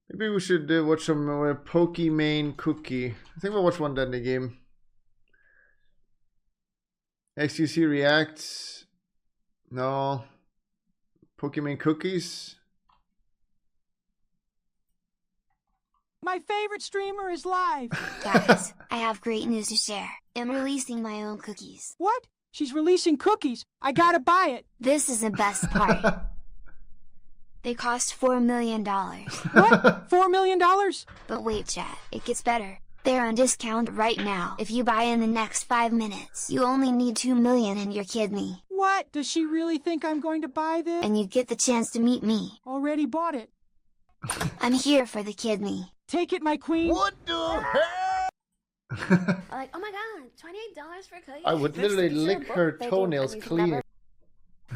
Maybe we should watch some Pokimane cookie. I think we'll watch one then in the game. XQC reacts. No. Pokimane cookies. My favorite streamer is live. Guys, I have great news to share. I'm releasing my own cookies. What? She's releasing cookies. I gotta buy it. This is the best part. They cost $4 million. What? $4 million? But wait, chat, it gets better. They're on discount right now. If you buy in the next 5 minutes, you only need $2 million in your kidney. What? Does she really think I'm going to buy this? And you get the chance to meet me. Already bought it. I'm here for the kidney. Take it, my queen. What the hell? Like, oh my god, $28 for cookies? I would literally lick her toenails clean.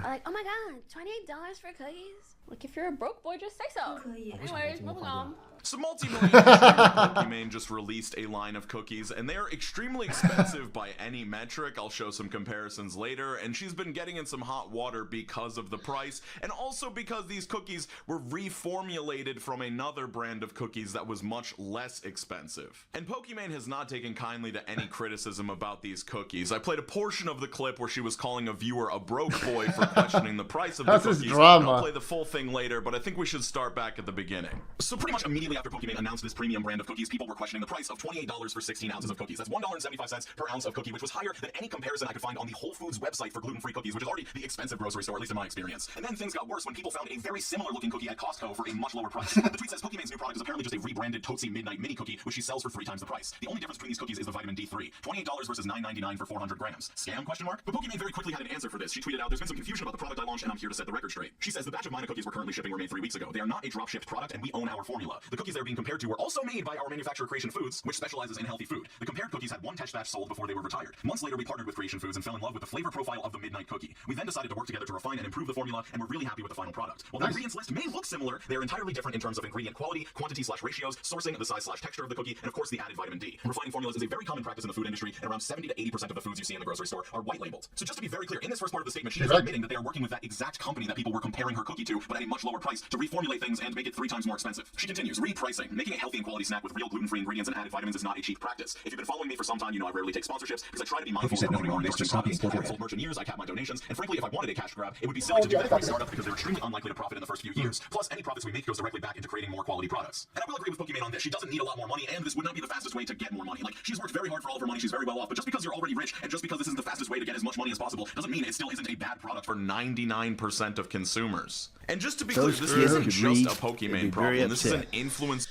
Like, oh my god, $28 for cookies? Like, if you're a broke boy, just say so. Anyways, moving on. So multi-millionaire Pokimane just released a line of cookies, and they're extremely expensive by any metric. I'll show some comparisons later, and she's been getting in some hot water because of the price, and also because these cookies were reformulated from another brand of cookies that was much less expensive. And Pokimane has not taken kindly to any criticism about these cookies. I played a portion of the clip where she was calling a viewer a broke boy for questioning the price of the cookies. Drama. I'll play the full thing later, but I think we should start back at the beginning. So pretty much immediately after Pokimane announced this premium brand of cookies, people were questioning the price of $28 for 16 ounces of cookies. That's $1.75 per ounce of cookie, which was higher than any comparison I could find on the Whole Foods website for gluten-free cookies, which is already the expensive grocery store, at least in my experience. And then things got worse when people found a very similar looking cookie at Costco for a much lower price. The tweet says Pokimane's new product is apparently just a rebranded Tootsie Midnight Mini Cookie, which she sells for 3 times the price. The only difference between these cookies is the vitamin D3. $28 versus $9.99 for 400 grams. Scam, question mark? But Pokimane very quickly had an answer for this. She tweeted out, there's been some confusion about the product I launched, and I'm here to set the record straight. She says the batch of Mina cookies we're currently shipping were made 3 weeks ago. They are not a drop-shipped product, and we own our formula. The cookies they're being compared to were also made by our manufacturer Creation Foods, which specializes in healthy food. The compared cookies had 1 test batch sold before they were retired. Months later, we partnered with Creation Foods and fell in love with the flavor profile of the Midnight Cookie. We then decided to work together to refine and improve the formula, and we're really happy with the final product. While the ingredients list may look similar, they're entirely different in terms of ingredient quality, quantity/ratios, sourcing, the size/texture of the cookie, and of course the added vitamin D. Refining formulas is a very common practice in the food industry, and around 70 to 80% of the foods you see in the grocery store are white labeled. So just to be very clear, in this first part of the statement, she is admitting that they are working with that exact company that people were comparing her cookie to, but at a much lower price, to reformulate things and make it 3 times more expensive. She continues, repricing. Making a healthy and quality snack with real gluten-free ingredients and added vitamins is not a cheap practice. If you've been following me for some time, you know I rarely take sponsorships because I try to be mindful of promoting our industry companies. I haven't sold merch in years, I cap my donations, and frankly, if I wanted a cash grab, it would be silly to do that for a startup because they're extremely unlikely to profit in the first few years. Plus, any profits we make goes directly back into creating more quality products. And I will agree with Pokimane on this. She doesn't need a lot more money, and this would not be the fastest way to get more money. Like, she's worked very hard for all of her money, she's very well off, but just because you're already rich, and just because this isn't the fastest way to get as much money as possible, doesn't mean it still isn't a bad product for 99% of consumers. And just to be clear, this isn't just a Pokimane problem, this is an influence.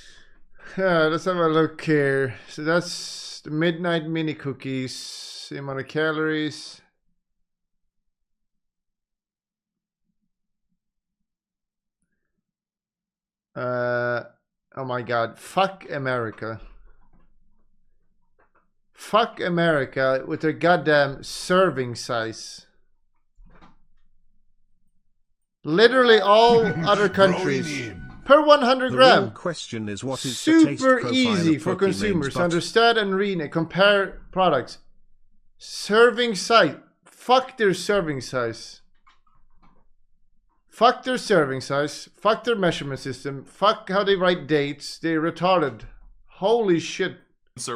Let's have a look here. So that's the Midnight Mini Cookies. Same amount of calories. Oh my god. Fuck America. Fuck America with their goddamn serving size. Literally all other countries. Per 100 gram. The question is, what is super the taste profile easy of for Pokimane's consumers to butter? understand and read and compare products. Serving size. Fuck their serving size. Fuck their serving size. Fuck their measurement system. Fuck how they write dates. They're retarded. Holy shit.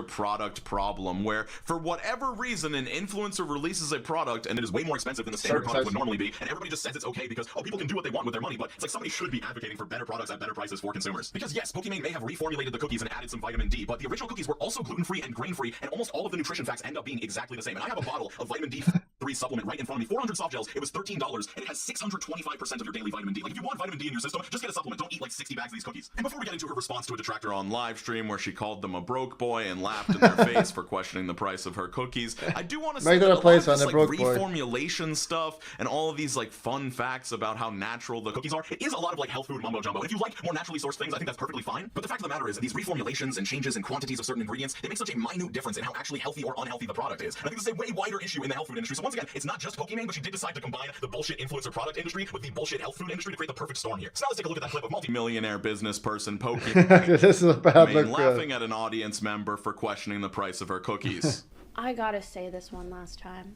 Product problem where for whatever reason an influencer releases a product and it is way more expensive than the standard product would normally be, and everybody just says it's okay because people can do what they want with their money. But it's like somebody should be advocating for better products at better prices for consumers. Because yes, Pokimane may have reformulated the cookies and added some vitamin D, but the original cookies were also gluten-free and grain-free, and almost all of the nutrition facts end up being exactly the same. And I have a bottle of vitamin D3 supplement right in front of me, 400 soft gels. It was $13 and it has 625% of your daily vitamin D. Like, if you want vitamin D in your system, just get a supplement. Don't eat like 60 bags of these cookies. And before we get into her response to a detractor on live stream where she called them a broke boy and laughed in their face for questioning the price of her cookies, I do want to say that a lot of this like reformulation stuff and all of these like fun facts about how natural the cookies are, it is a lot of like health food mumbo jumbo. And if you like more naturally sourced things, I think that's perfectly fine. But the fact of the matter is that these reformulations and changes in quantities of certain ingredients, they make such a minute difference in how actually healthy or unhealthy the product is. And I think this is a way wider issue in the health food industry. So once again, it's not just Pokimane, but she did decide to combine the bullshit influencer product industry with the bullshit health food industry to create the perfect storm here. So now let's take a look at that clip of multi-millionaire business person Pokimane this is a bad look, laughing at an audience member for questioning the price of her cookies. I gotta say this one last time.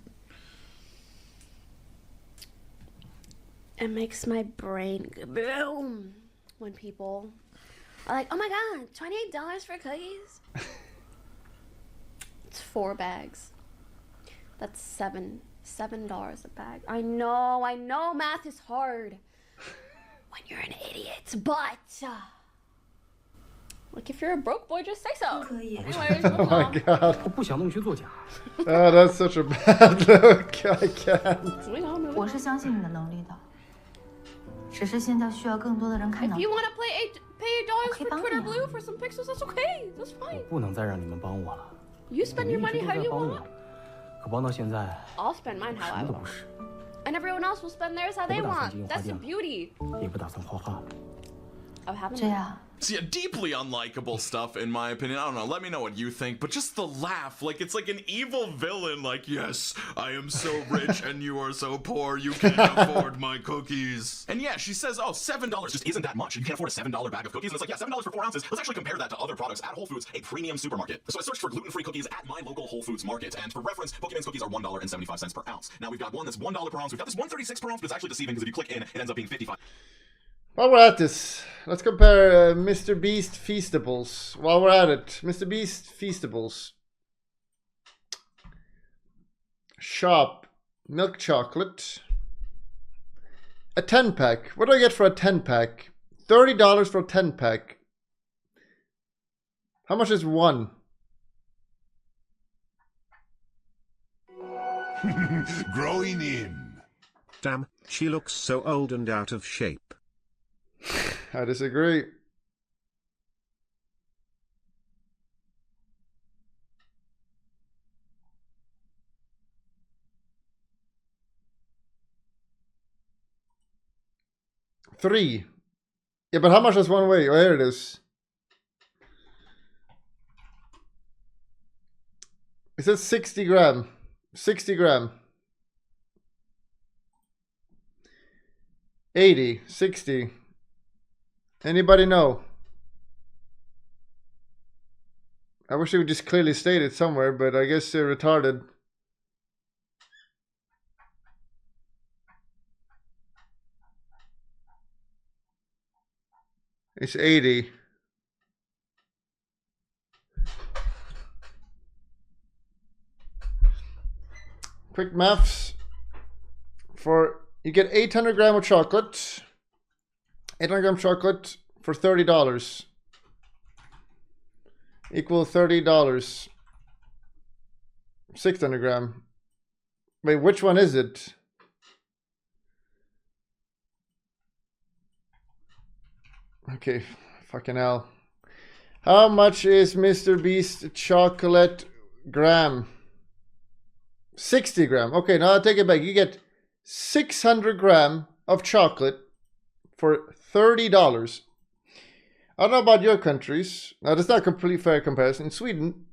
It makes my brain boom when people are like, oh my god, $28 for cookies? It's 4 bags. That's $7 a bag. I know math is hard when you're an idiot, but like if you're a broke boy, just say so. Anyways, Oh my god. 我不想弄虚作假。 Oh, that's such a bad look. I can't. If 我是相信你的能力的，只是现在需要更多的人看到你。 you want to pay $8 Okay, for bang Twitter it. Blue for some pixels, that's okay. That's 我 fine. 不能再让你们帮我了。 You spend your 你们 money 一直 how 都在 you 帮 want. 我，可帮到现在， I'll spend mine 什 how I 么都不 want. 是， And everyone else will spend theirs how they 我不打算 want. 进行花 That's the 店了， beauty 也不打算画画了。 of having 这样， So yeah, deeply unlikable stuff in my opinion. I don't know, let me know what you think, but just the laugh, like it's like an evil villain, like, yes, I am so rich and you are so poor, you can't afford my cookies. And yeah, she says, oh, $7 just isn't that much. You can't afford a $7 bag of cookies. And it's like, yeah, $7 for 4 ounces. Let's actually compare that to other products at Whole Foods, a premium supermarket. So I searched for gluten-free cookies at my local Whole Foods market, and for reference, Pokimane's cookies are $1.75 per ounce. Now we've got one that's $1 per ounce. We've got this $1.36 per ounce, but it's actually deceiving because if you click in, it ends up being 55. While we're at this, let's compare Mr. Beast Feastables. While we're at it, Mr. Beast Feastables. Shop milk chocolate. A 10-pack. What do I get for a 10-pack? $30 for a 10-pack. How much is one? Growing in. Damn, she looks so old and out of shape. I disagree. $3. Yeah, but how much is one way? Oh, here it is. It says 60 gram. 60 gram. 80, 60. Anybody know? I wish it would just clearly state it somewhere, but I guess they're retarded. It's 80. Quick maths. You get 800 gram of chocolate. 800 gram chocolate for $30. Equal $30. 600 gram. Wait, which one is it? Okay, fucking hell. How much is Mr. Beast chocolate gram? 60 gram. Okay, now I'll take it back. You get 600 gram of chocolate for $30. I don't know about your countries. Now, that's not a complete fair comparison. In Sweden,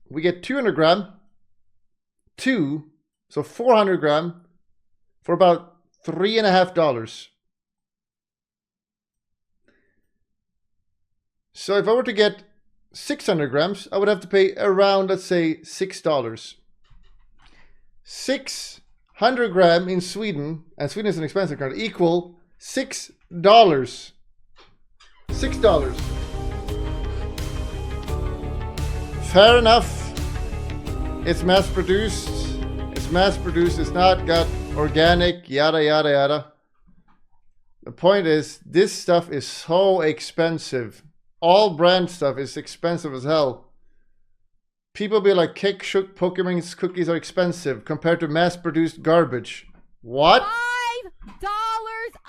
we get 200 gram, so 400 gram for about $3.50. So if I were to get 600 grams, I would have to pay around, let's say, $6. 600 gram in Sweden, and Sweden is an expensive country, equal $6. $6. Fair enough. It's mass produced. It's mass produced. It's not got organic, yada, yada, yada. The point is, this stuff is so expensive. All brand stuff is expensive as hell. People be like, cake shook Pokimane's cookies are expensive compared to mass-produced garbage. What? $5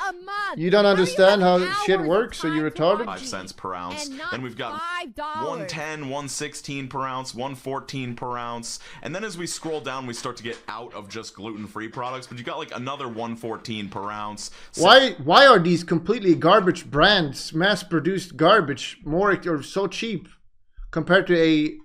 a month. You don't understand how shit works, so you're retarded? 5 cents per ounce. And not Then we've got $5. 110, 116 per ounce, 114 per ounce. And then as we scroll down, we start to get out of just gluten-free products, but you got like another 114 per ounce. Why are these completely garbage brands, mass-produced garbage, more or so cheap compared to a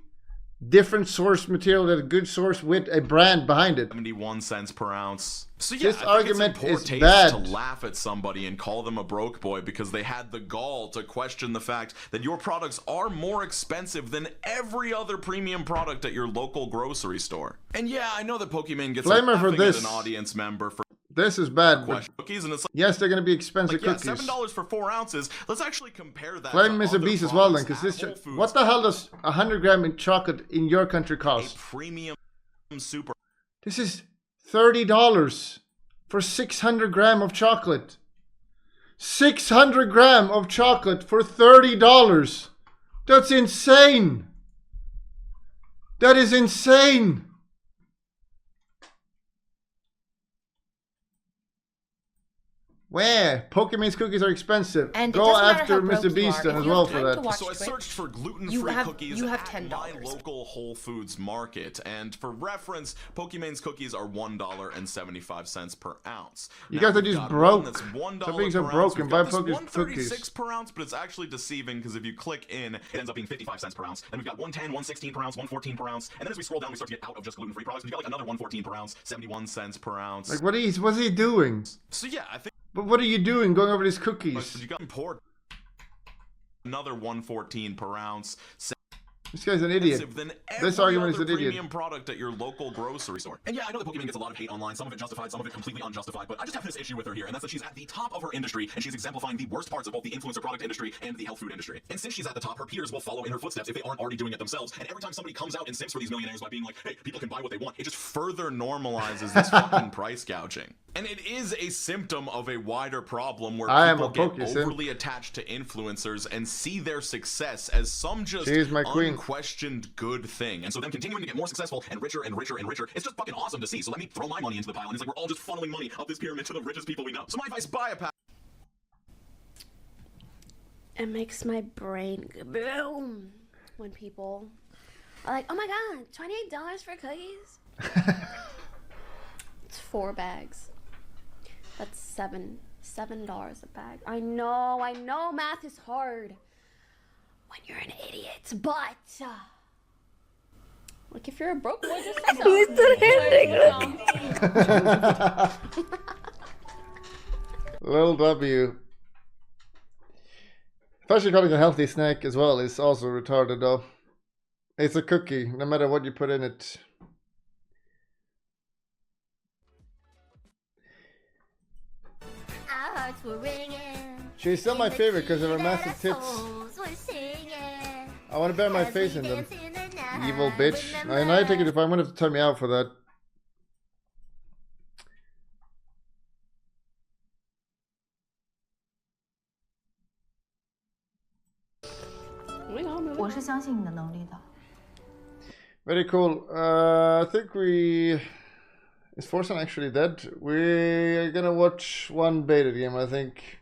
different source material than a good source with a brand behind it. 71 cents per ounce. So yeah, This argument it's in poor is taste bad. to laugh at somebody and call them a broke boy because they had the gall to question the fact that your products are more expensive than every other premium product at your local grocery store. And yeah, I know that Pokimane gets Flamer for laughing this. at an audience member for This is bad. But cookies, and it's like, yes, they're going to be expensive yeah, cookies. $7 for 4 ounces. Let's actually compare that. Flame to is a other beast as well then, products because at this. Whole Foods. What the hell does 100 gram in chocolate in your country A cost? premium super. This is $30 for 600 gram of chocolate. 600 gram of chocolate for $30. That's insane. That is insane. Where? Pokimane's cookies are expensive. And it go doesn't matter after how Mr. broke you Beast are, then if as you well have for time to that. watch So I Twitch, searched for gluten-free you have cookies $10. at my local Whole Foods market, and for reference, Pokimane's cookies are $1.75 per ounce. You Now, guys are we've just got broke. one that's $1 Stop being so per ounce. broken. We've Buy got this Poki's 136 cookies. per ounce, but it's actually deceiving because if you click in, it ends up being 55 cents per ounce. Then we've got 110, 116 per ounce, 114 per ounce, and then as we scroll down, we start to get out of just gluten-free products. We've got like another 114 per ounce, 71 cents per ounce. Like, what's he doing? So yeah, I think. But what are you doing going over these cookies? You got import another 114 per ounce. This guy's an idiot. Than This every argument is other an idiot. premium product at your local grocery store. And yeah, I know that Pokimane gets a lot of hate online, some of it justified, some of it completely unjustified, but I just have this issue with her here, and that's that she's at the top of her industry, and she's exemplifying the worst parts of both the influencer product industry and the health food industry. And since she's at the top, her peers will follow in her footsteps if they aren't already doing it themselves, and every time somebody comes out and simps for these millionaires by being like, hey, people can buy what they want, it just further normalizes this fucking price gouging. And it is a symptom of a wider problem where people get overly attached to influencers and see their success as some just unquestioned good thing. And so them continuing to get more successful and richer and richer and richer, it's just fucking awesome to see. So let me throw my money into the pile. And it's like we're all just funneling money up this pyramid to the richest people we know. So my advice, buy a pack. It makes my brain go boom when people are like, oh my god, $28 for cookies? It's 4 bags. That's $7 a bag. I know math is hard when you're an idiot, but like if you're a broke boy, just say so. He's still handing Lil W. Especially calling it a healthy snack as well is also retarded though. It's a cookie, no matter what you put in it. She's still my favorite because of her massive tits. I want to bury my face in them. Evil bitch. And I take it if I'm going to have to turn me out for that. Very cool. I think we... Is Forsen actually dead? We're gonna watch one beta game, I think.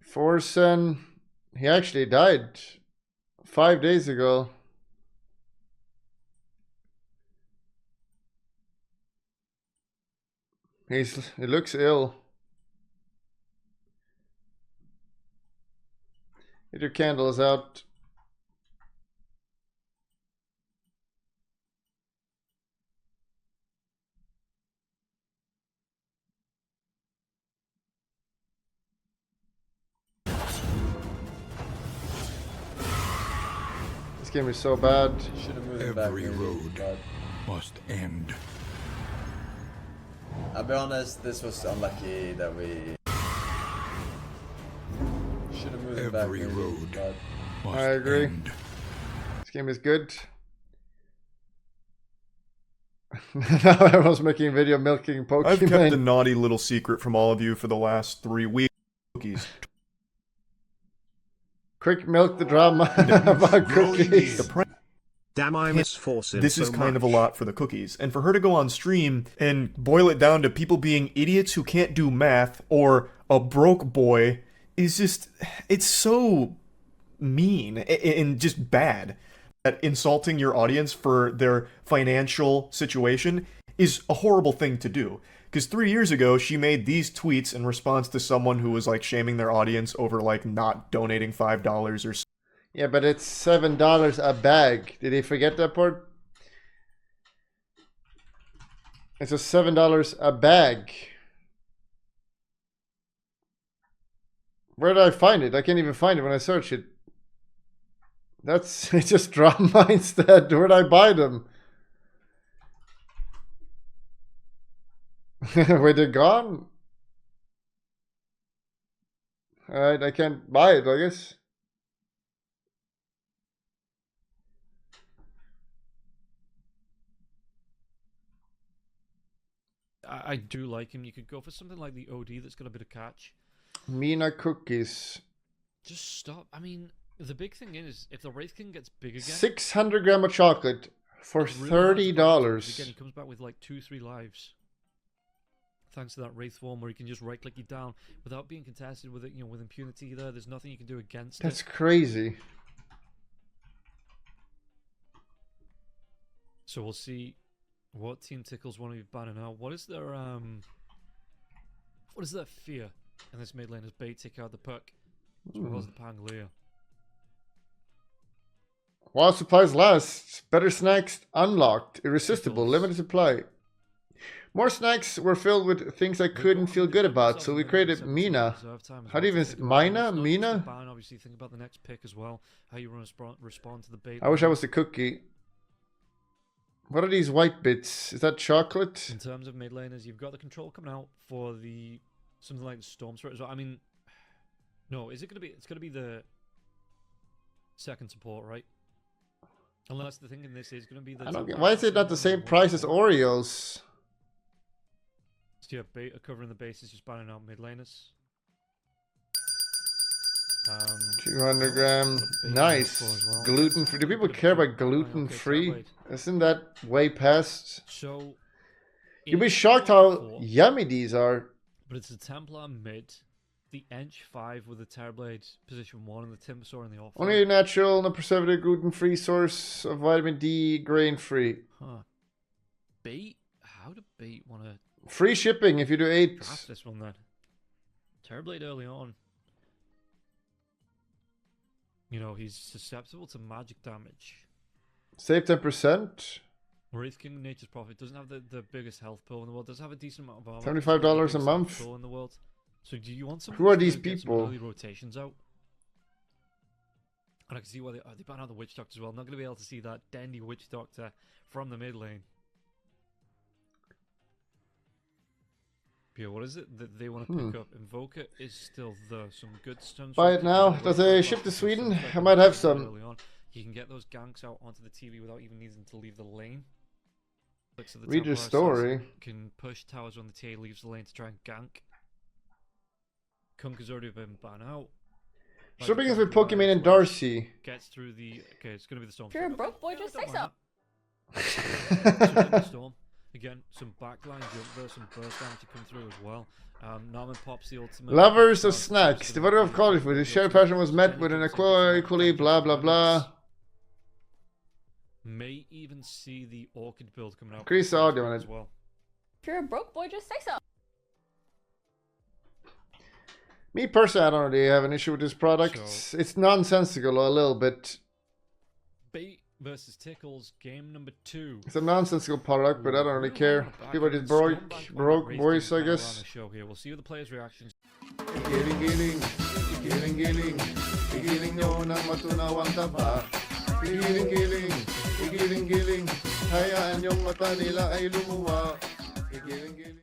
Forsen, he actually died 5 days ago. He looks ill. Get your candles out. This game is so bad. Every road must end. I'll be honest, this was unlucky that we should have moved back. Every road must I agree. end. This game is good. Now everyone's making a video milking Pokimane. I've kept a naughty little secret from all of you for the last 3 weeks. Cookies. Quick milk the drama about cookies. Damn, I miss Forsen This is kind of a lot for the cookies. And for her to go on stream and boil it down to people being idiots who can't do math or a broke boy is just, it's so mean and just bad. That insulting your audience for their financial situation is a horrible thing to do. Because Because 3 years ago, she made these tweets in response to someone who was like shaming their audience over like not donating $5 or. Yeah, but it's $7 a bag. Did he forget that part? It's a $7 a bag. Where did I find it? I can't even find it when I search it. That's it. Just drama instead. Where did I buy them? Wait, they're gone? Alright, I can't buy it, I guess. I do like him. You could go for something like the OD that's got a bit of catch. Mina cookies. Just stop. I mean, the big thing is, if the Wraith King gets big again... 600 grams of chocolate for $30. Again, he comes back with like 2-3 lives. Thanks to that Wraith form where you can just right-click you down without being contested with it, you know, with impunity there. There's nothing you can do against That's it. That's crazy. So we'll see what Team Tickles want to be banning out. What is their fear in this mid lane as bait take out the puck? As well as the Pangolier. While supplies last, better snacks unlocked, irresistible, limited supply. More snacks were filled with things I couldn't feel good about, so we created Mina. How do you even... Mina? Obviously think about the next pick as well. How you respond to the bait. I wish I was the cookie. What are these white bits? Is that chocolate? In terms of mid laners, you've got the control coming out for the... something like the Storm Spirit as well. I mean... No, is it going to be... It's going to be the... second support, right? Unless the thing in this is going to be the... I don't get... Why is it not the same price as Oreos? So yeah, beta covering the bases, just banning out mid laners. 200 gram. Nice. Well. Gluten free. Do people care about gluten free? Isn't that way past? So you'll be shocked how yummy these are. But it's a Templar mid, the Ench 5 with the Terrorblade position 1 and the Timbersaw in the off. Only natural, no preservative, gluten free source of vitamin D, grain free. Huh. Bait? How do bait want to... Free shipping if you do 8. Draft this one then. Terrorblade early on. You know, he's susceptible to magic damage. Save 10%. Wraith King Nature's Prophet doesn't have the biggest health pool in the world. Does have a decent amount of armor. $75 a month. In the world. So do you want some? Who are these people? Early rotations out. And I can see why they ban out the Witch Doctor as well. Not going to be able to see that dandy Witch Doctor from the mid lane. Yeah, what is it that they want to pick up? Invoker is still there. Some good stuns. Buy it now. Does it ship to Sweden? I might have some. You can get those ganks out onto the TV without even needing to leave the lane. So the Read your story. Can push towers when the TA leaves the lane to try and gank. Kunk has already been banned out. So begins with Pokimane and Darcy. Gets through the... Okay, it's going to be the Storm. If you're a broke boy, just say so. Storm. Again, some backline jump there, some burst damage to come through as well. Norman pops the ultimate. Lovers of snacks. The voter of quality food. His shared passion was met with an equally blah blah blah. May even see the orchid build coming out. Increase the audio on it as well. If you're a broke boy, just say so. Me personally, I don't really have an issue with this product. So, it's nonsensical a little bit. Bait versus Tickles, game number 2. It's a nonsensical product, but I don't really care. People just broke voice, I guess. Show here. We'll see the players' reactions. Giling, hayaan yung mata nila ay lumuwa.